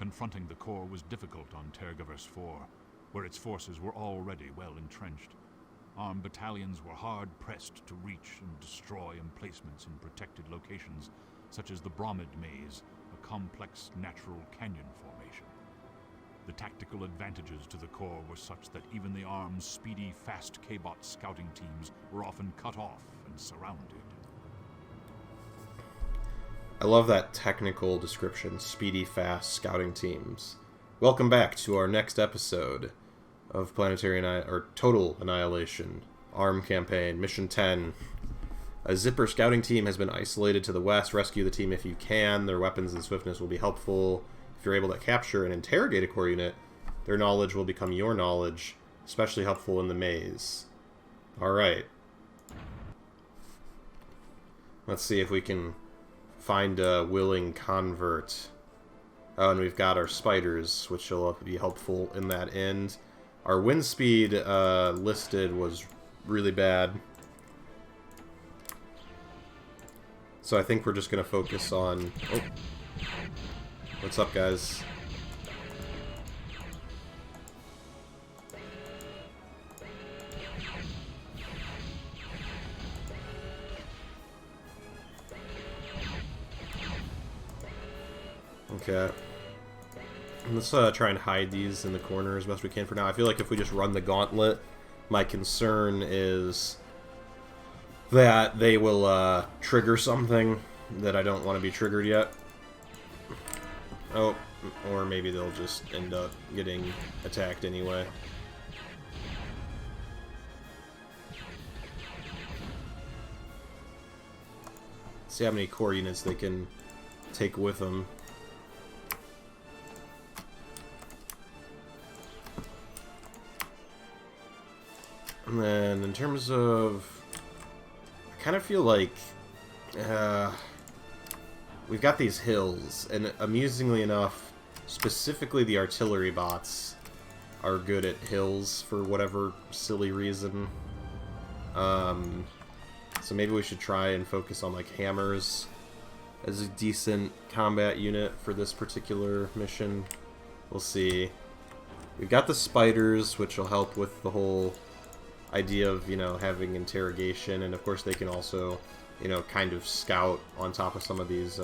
Confronting the core was difficult on Tergoverse 4, where its forces were already well entrenched. Armed battalions were hard-pressed to reach and destroy emplacements in protected locations, such as the Bromid Maze, a complex natural canyon formation. The tactical advantages to the core were such that even the armed, speedy, fast K-bot scouting teams were often cut off and surrounded. I love that technical description, speedy, fast scouting teams. Welcome back to our next episode of Total Annihilation, ARM campaign, Mission 10. A Zipper scouting team has been isolated to the west. Rescue the team if you can. Their weapons and swiftness will be helpful. If you're able to capture and interrogate a core unit, their knowledge will become your knowledge, especially helpful in the maze. Alright. Let's see if we can find a willing convert. Oh, and we've got our spiders, which will be helpful in that end. Our wind speed listed was really bad. So I think we're just going to focus on... Oh. What's up, guys? Okay. Let's try and hide these in the corner as best we can for now. I feel like if we just run the gauntlet, my concern is that they will trigger something that I don't want to be triggered yet. Oh, or maybe they'll just end up getting attacked anyway. See how many core units they can take with them. And then, in terms of... I kind of feel like... we've got these hills, and amusingly enough, specifically the artillery bots are good at hills for whatever silly reason. So maybe we should try and focus on, like, hammers as a decent combat unit for this particular mission. We'll see. We've got the spiders, which will help with the whole idea of, you know, having interrogation, and of course they can also, you know, kind of scout on top of some of these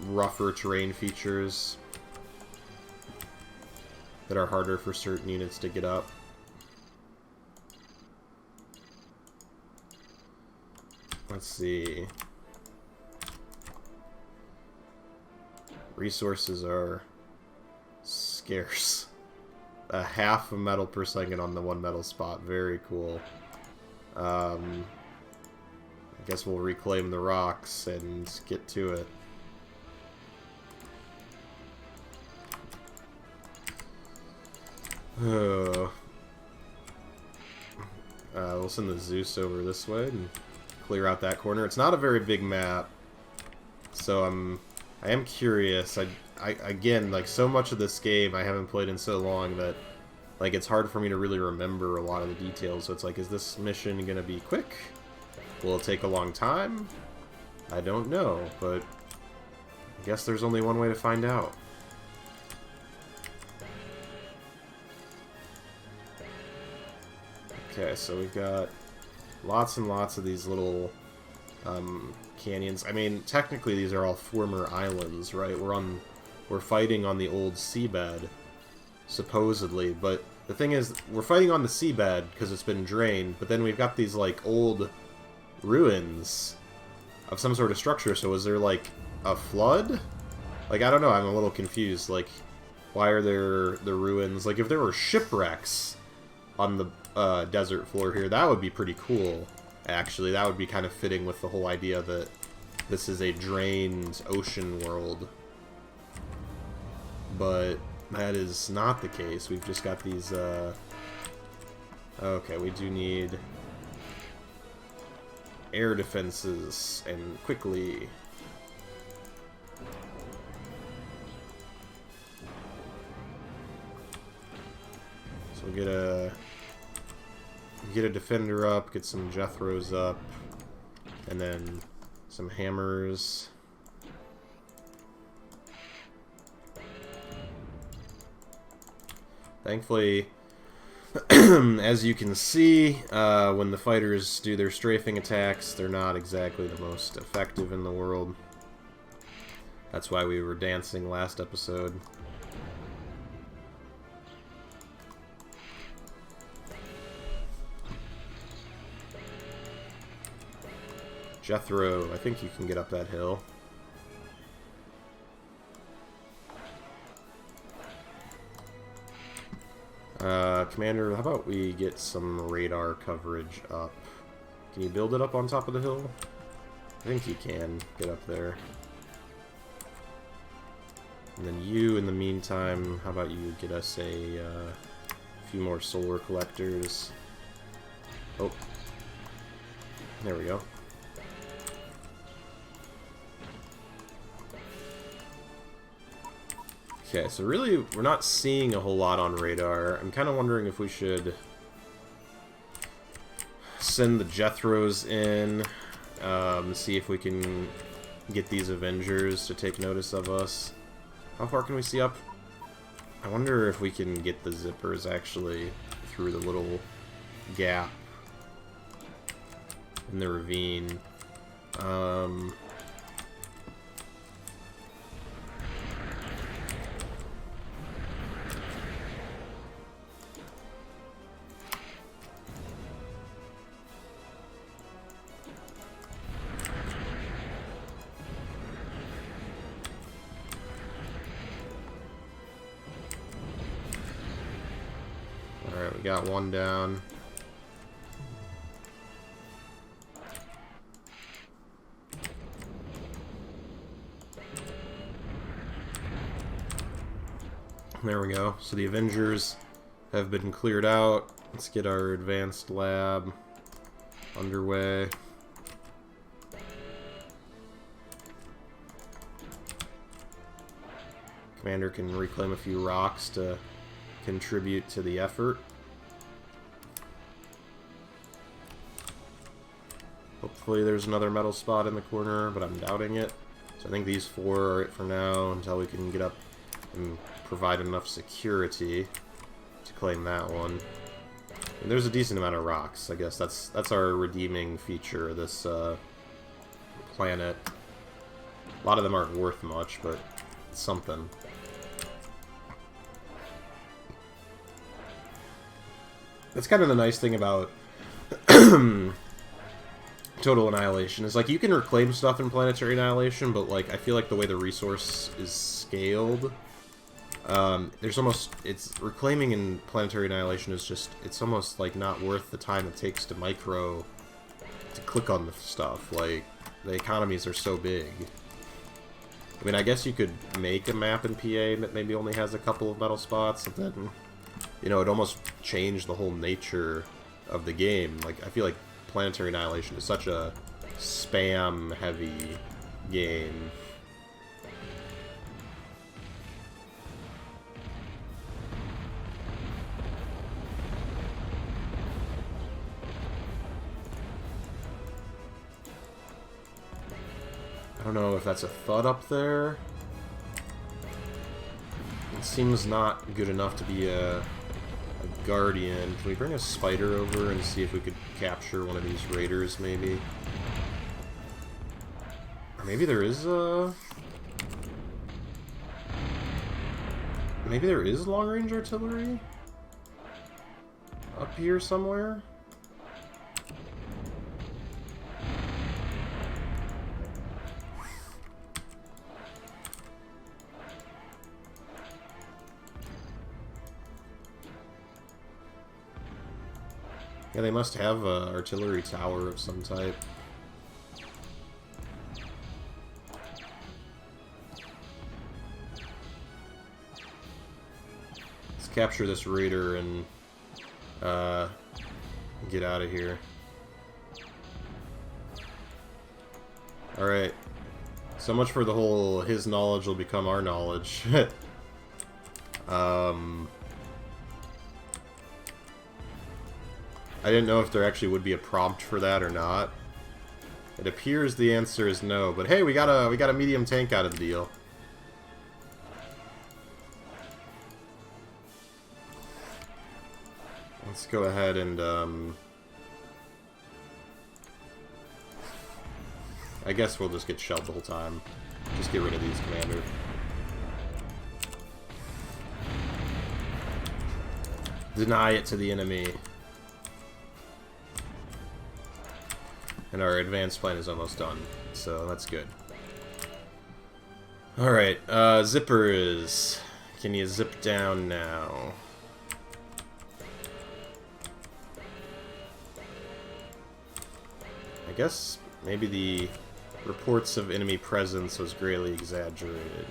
rougher terrain features that are harder for certain units to get up. Let's see. Resources are scarce. A half a metal per second on the one metal spot. Very cool. I guess we'll reclaim the rocks and get to it. We'll send the Zeus over this way and clear out that corner. It's not a very big map, so I am curious. Again, like, so much of this game I haven't played in so long that, like, it's hard for me to really remember a lot of the details. So it's like, is this mission gonna be quick? Will it take a long time? I don't know, but I guess there's only one way to find out. Okay, so we've got lots and lots of these little canyons. I mean, technically these are all former islands, right? We're fighting on the old seabed, supposedly, but the thing is, we're fighting on the seabed because it's been drained, but then we've got these, like, old ruins of some sort of structure, so is there, like, a flood? Like, I don't know, I'm a little confused. Like, why are there the ruins? Like, if there were shipwrecks on the desert floor here, that would be pretty cool, actually. That would be kind of fitting with the whole idea that this is a drained ocean world. But that is not the case. We've just got these, okay, we do need air defenses, and quickly. So we'll get a defender up, get some Jethros up, and then some hammers. Thankfully, as you can see, when the fighters do their strafing attacks, they're not exactly the most effective in the world. That's why we were dancing last episode. Jethro, I think you can get up that hill. Commander, how about we get some radar coverage up? Can you build it up on top of the hill? I think you can get up there. And then you, in the meantime, how about you get us a few more solar collectors? Oh. There we go. Okay, so really, we're not seeing a whole lot on radar. I'm kind of wondering if we should send the Jethros in, see if we can get these Avengers to take notice of us. How far can we see up? I wonder if we can get the zippers actually through the little gap in the ravine. Alright, we got one down. There we go. So the Avengers have been cleared out. Let's get our advanced lab underway. Commander can reclaim a few rocks to contribute to the effort. Hopefully there's another metal spot in the corner, but I'm doubting it. So I think these four are it for now until we can get up and provide enough security to claim that one. And there's a decent amount of rocks. I guess that's our redeeming feature of this planet. A lot of them aren't worth much, but it's something. That's kind of the nice thing about Total Annihilation is, like, you can reclaim stuff in Planetary Annihilation, but, like, I feel like the way the resource is scaled, there's almost, it's, reclaiming in Planetary Annihilation is just, it's almost, like, not worth the time it takes to micro, to click on the stuff. Like, the economies are so big. I mean, I guess you could make a map in PA that maybe only has a couple of metal spots, and then, you know, it almost changed the whole nature of the game. Like, I feel like Planetary Annihilation is such a spam-heavy game. I don't know if that's a thud up there. It seems not good enough to be a guardian. Can we bring a spider over and see if we could capture one of these raiders, maybe? Or maybe there is a... Maybe there is long-range artillery? Up here somewhere? Yeah, they must have an artillery tower of some type. Let's capture this raider and get out of here. Alright. So much for the whole his knowledge will become our knowledge. I didn't know if there actually would be a prompt for that or not. It appears the answer is no, but hey, we got a medium tank out of the deal. Let's go ahead and, I guess we'll just get shelled the whole time. Just get rid of these, Commander. Deny it to the enemy. And our advanced plan is almost done, so that's good. Alright, zippers. Can you zip down now? I guess maybe the reports of enemy presence was greatly exaggerated.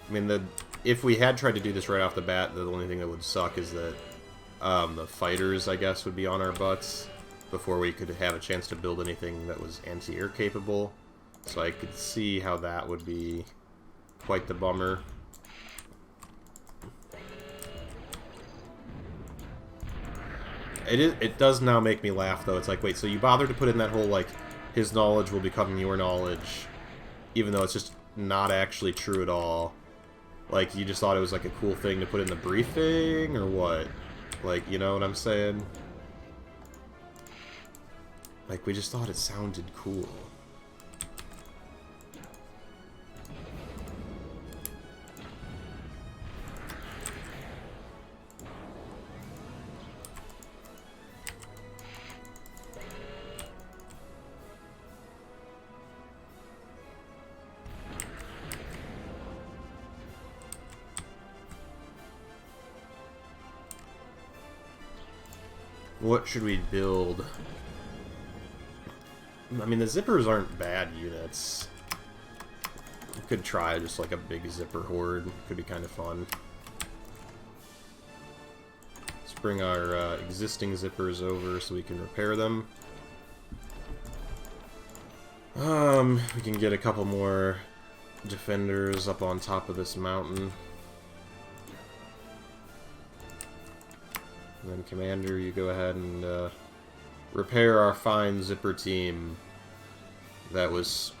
I mean, if we had tried to do this right off the bat, the only thing that would suck is that the fighters, I guess, would be on our butts before we could have a chance to build anything that was anti-air capable. So I could see how that would be quite the bummer. It does now make me laugh, though. It's like, wait, so you bothered to put in that whole, like, his knowledge will become your knowledge, even though it's just not actually true at all. Like, you just thought it was, like, a cool thing to put in the briefing, or what? Like, you know what I'm saying? Like, we just thought it sounded cool. What should we build? I mean, the zippers aren't bad units. We could try just like a big zipper horde. Could be kind of fun. Let's bring our existing zippers over so we can repair them. We can get a couple more defenders up on top of this mountain. And then, Commander, you go ahead and repair our fine zipper team that was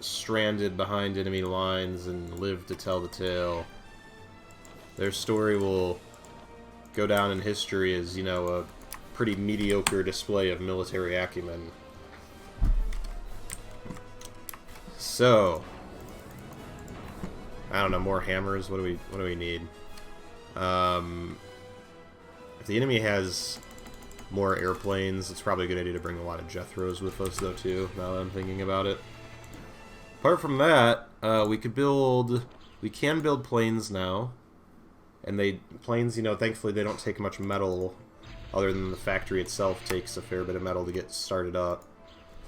stranded behind enemy lines and lived to tell the tale. Their story will go down in history as, you know, a pretty mediocre display of military acumen. So, I don't know, more hammers. What do we need? If the enemy has more airplanes, it's probably a good idea to bring a lot of Jethros with us, though, too, now that I'm thinking about it. Apart from that, we can build planes now. And planes, you know, thankfully they don't take much metal, other than the factory itself takes a fair bit of metal to get started up.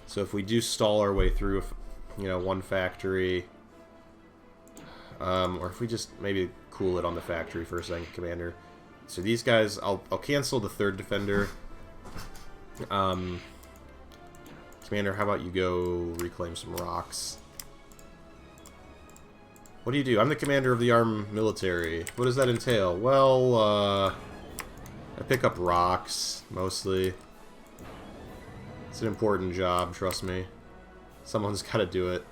So if we do stall our way through, you know, one factory, or if we just maybe cool it on the factory for a second, Commander. So these guys, I'll cancel the third defender. Commander, how about you go reclaim some rocks? What do? I'm the commander of the armed military. What does that entail? Well, I pick up rocks, mostly. It's an important job, trust me. Someone's got to do it.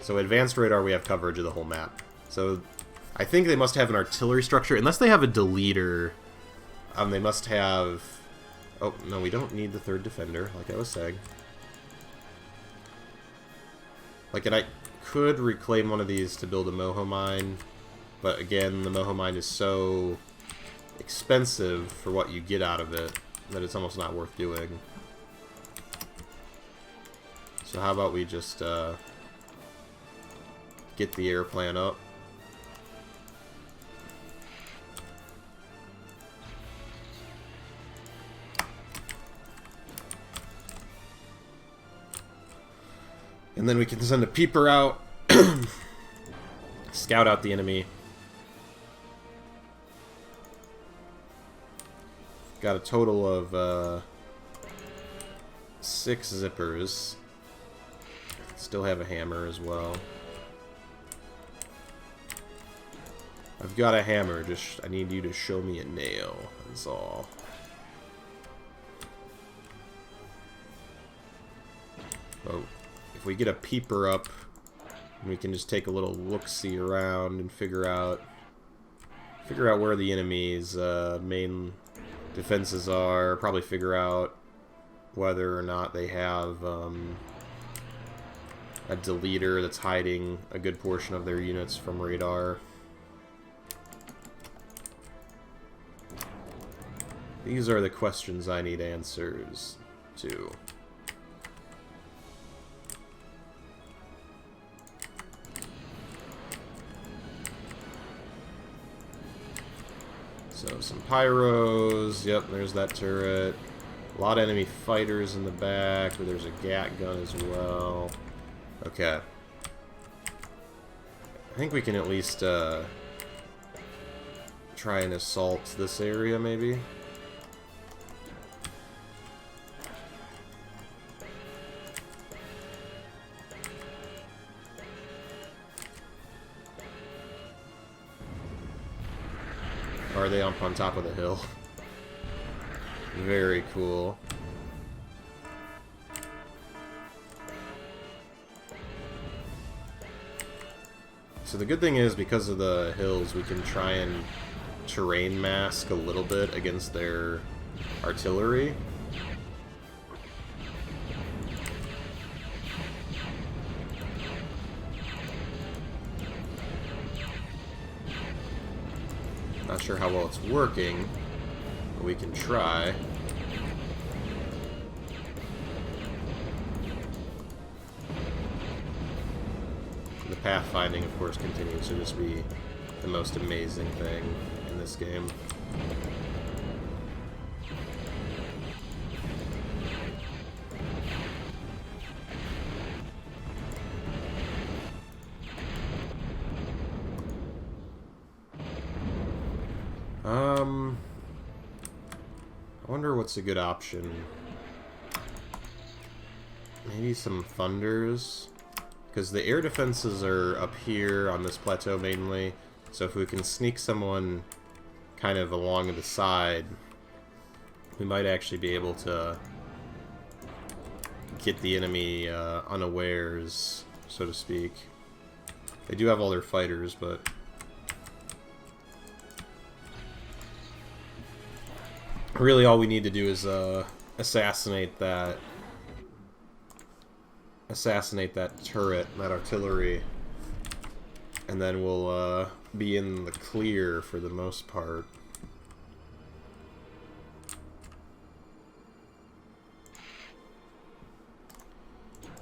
So advanced radar, we have coverage of the whole map. So, I think they must have an artillery structure. Unless they have a deleter, they must have... Oh, no, we don't need the third defender, like I was saying. Like, and I could reclaim one of these to build a moho mine, but again, the moho mine is so expensive for what you get out of it that it's almost not worth doing. So how about we just get the airplane up. And then we can send a peeper out, scout out the enemy. Got a total of 6 zippers. Still have a hammer as well. I've got a hammer, just I need you to show me a nail, that's all. Oh. If we get a peeper up, We can just take a little look-see around and figure out where the enemy's main defenses are. Probably figure out whether or not they have a deleter that's hiding a good portion of their units from radar. These are the questions I need answers to. So some pyros, yep, there's that turret. A lot of enemy fighters in the back, but there's a gat gun as well. Okay. I think we can at least try and assault this area, maybe. Are they up on top of the hill? Very cool. So the good thing is, because of the hills, we can try and terrain mask a little bit against their artillery. Not sure how well it's working, but we can try. The pathfinding, of course, continues to just be the most amazing thing in this game. I wonder what's a good option. Maybe some thunders? Because the air defenses are up here on this plateau mainly, so if we can sneak someone kind of along the side, we might actually be able to get the enemy unawares, so to speak. They do have all their fighters, but really all we need to do is assassinate that turret, that artillery, and then we'll be in the clear for the most part.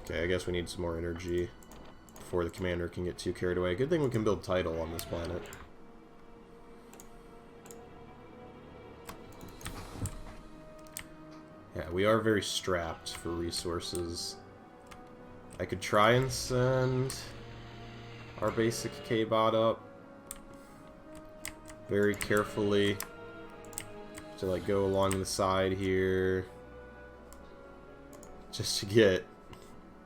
Okay, I guess we need some more energy before the commander can get too carried away. Good thing we can build title on this planet. Yeah, we are very strapped for resources. I could try and send our basic K-bot up very carefully to like go along the side here just to get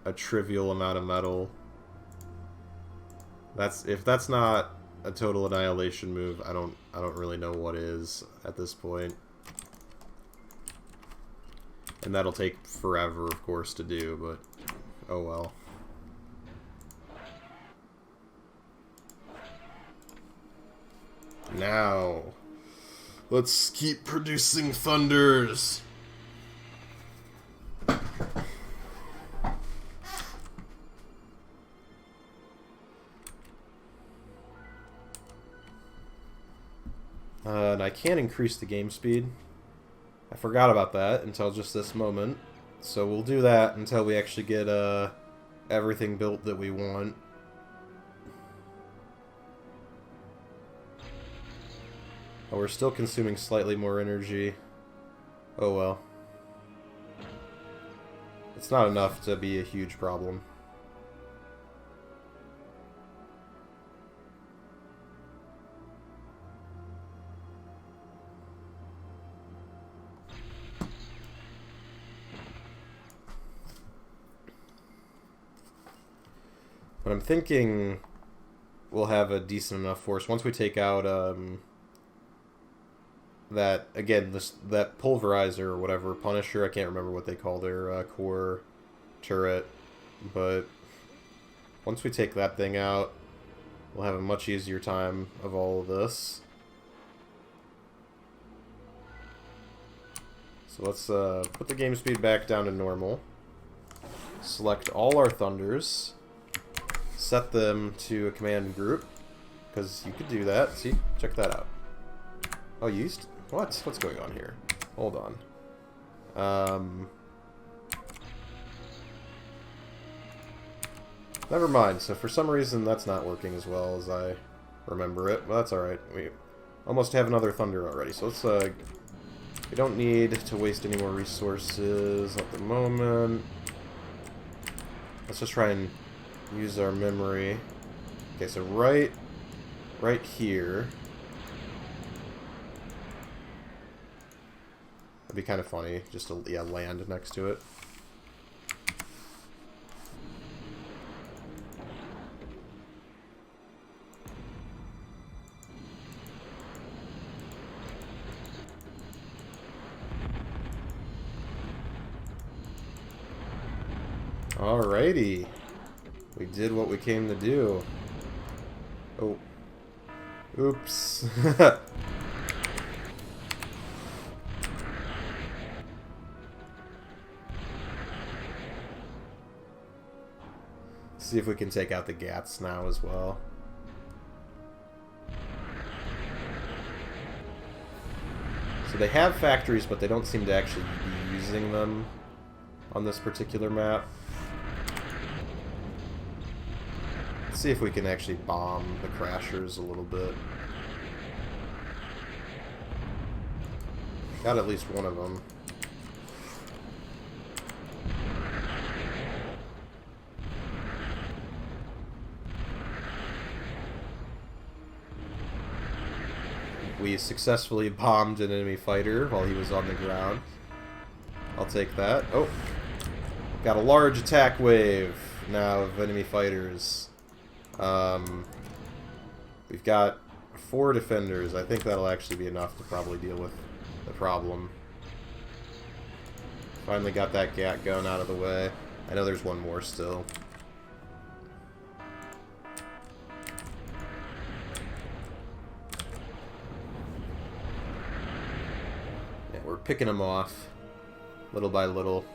a trivial amount of metal. If that's not a total annihilation move, I don't really know what is at this point. And that'll take forever, of course, to do, but oh well. Now, let's keep producing thunders. And I can increase the game speed. I forgot about that until just this moment. So we'll do that until we actually get everything built that we want. Oh, we're still consuming slightly more energy. Oh well. It's not enough to be a huge problem. But I'm thinking we'll have a decent enough force once we take out that, again, that pulverizer or whatever, Punisher, I can't remember what they call their core turret, but Once we take that thing out, we'll have a much easier time of all of this. So let's put the game speed back down to normal. Select all our thunders. Set them to a command group. Because you could do that. See? Check that out. Oh, you used... What? What's going on here? Hold on. Never mind. So for some reason that's not working as well as I remember it. Well, that's alright. We almost have another thunder already. So let's... we don't need to waste any more resources at the moment. Let's just try and use our memory. Okay, so right here. That'd be kind of funny, just to land next to it. Alrighty. We did what we came to do. Oh. Oops. See if we can take out the Gats now as well. So they have factories, but they don't seem to actually be using them on this particular map. Let's see if we can actually bomb the Crashers a little bit. Got at least one of them. We successfully bombed an enemy fighter while he was on the ground. I'll take that. Oh! Got a large attack wave now of enemy fighters. We've got 4 defenders. I think that'll actually be enough to probably deal with the problem. Finally got that Gat gun out of the way. I know there's one more still. Yeah, we're picking them off little by little.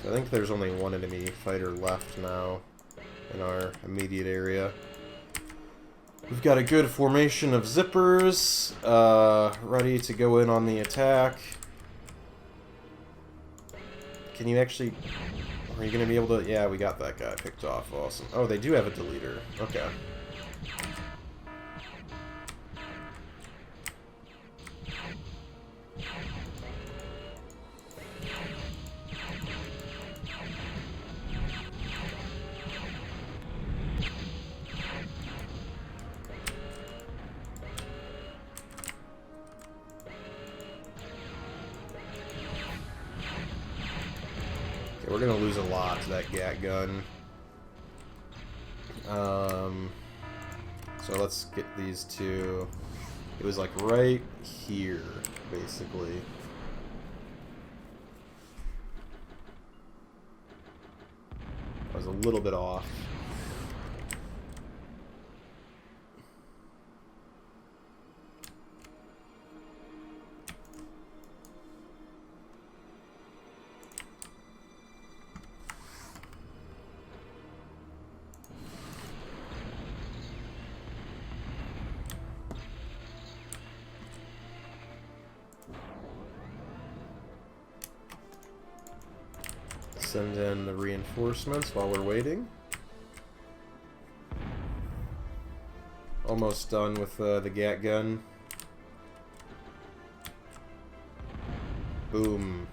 I think there's only one enemy fighter left now in our immediate area. We've got a good formation of zippers, ready to go in on the attack. Can you actually... Are you going to be able to... Yeah, we got that guy picked off. Awesome. Oh, they do have a deleter. Okay. We're gonna lose a lot to that Gat gun. So let's get these two. It was like right here, basically. I was a little bit off. Send in the reinforcements while we're waiting. Almost done with the Gat gun. Boom.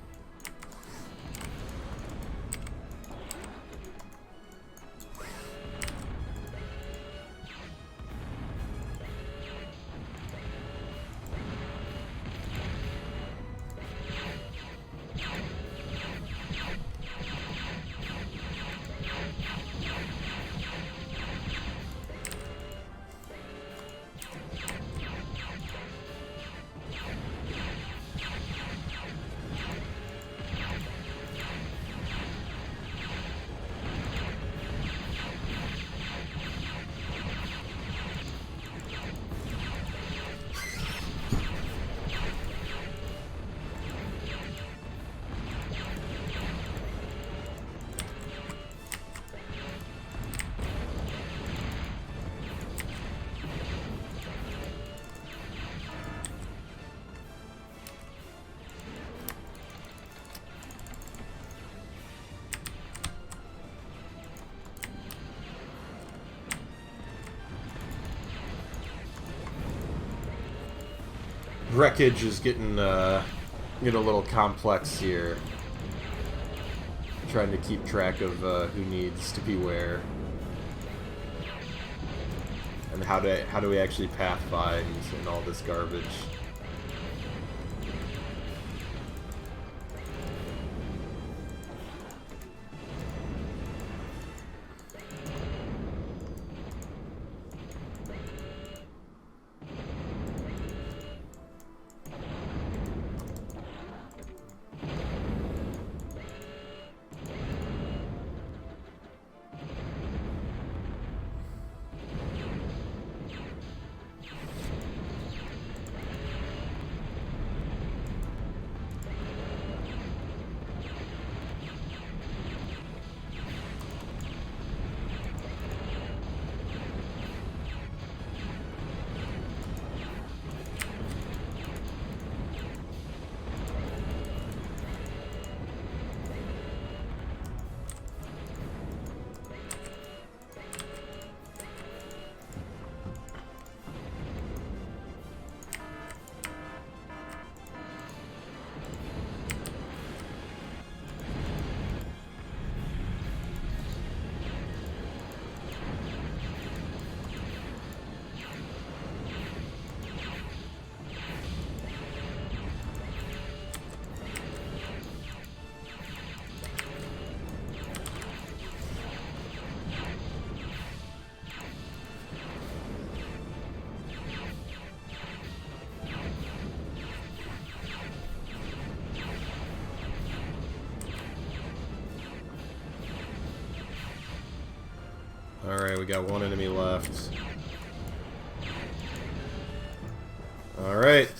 wreckage is getting a little complex here. Trying to keep track of who needs to be where. And how do we actually path find and all this garbage. Alright, we got one enemy left. Alright.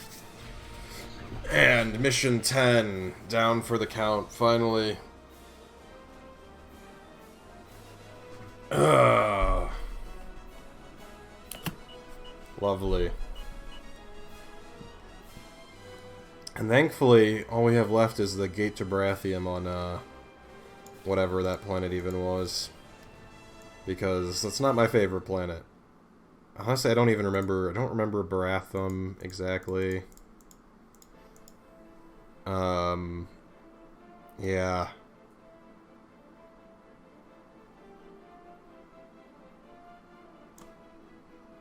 And mission 10. Down for the count, finally. Lovely. And thankfully, all we have left is the gate to Baratheum on, whatever that planet even was. Because that's not my favorite planet. Honestly, I don't remember Baratheum exactly. Yeah.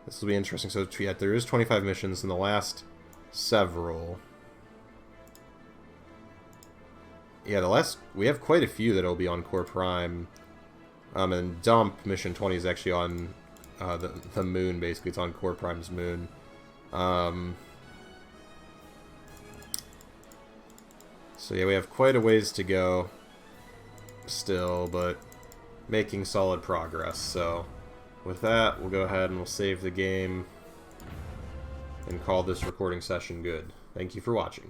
This will be interesting. So, yeah, there is 25 missions in the last several. Yeah, we have quite a few that'll be on Core Prime. And Dump Mission 20 is actually on the moon, basically. It's on Core Prime's moon. So yeah, we have quite a ways to go still, but making solid progress. So with that, we'll go ahead and we'll save the game and call this recording session good. Thank you for watching.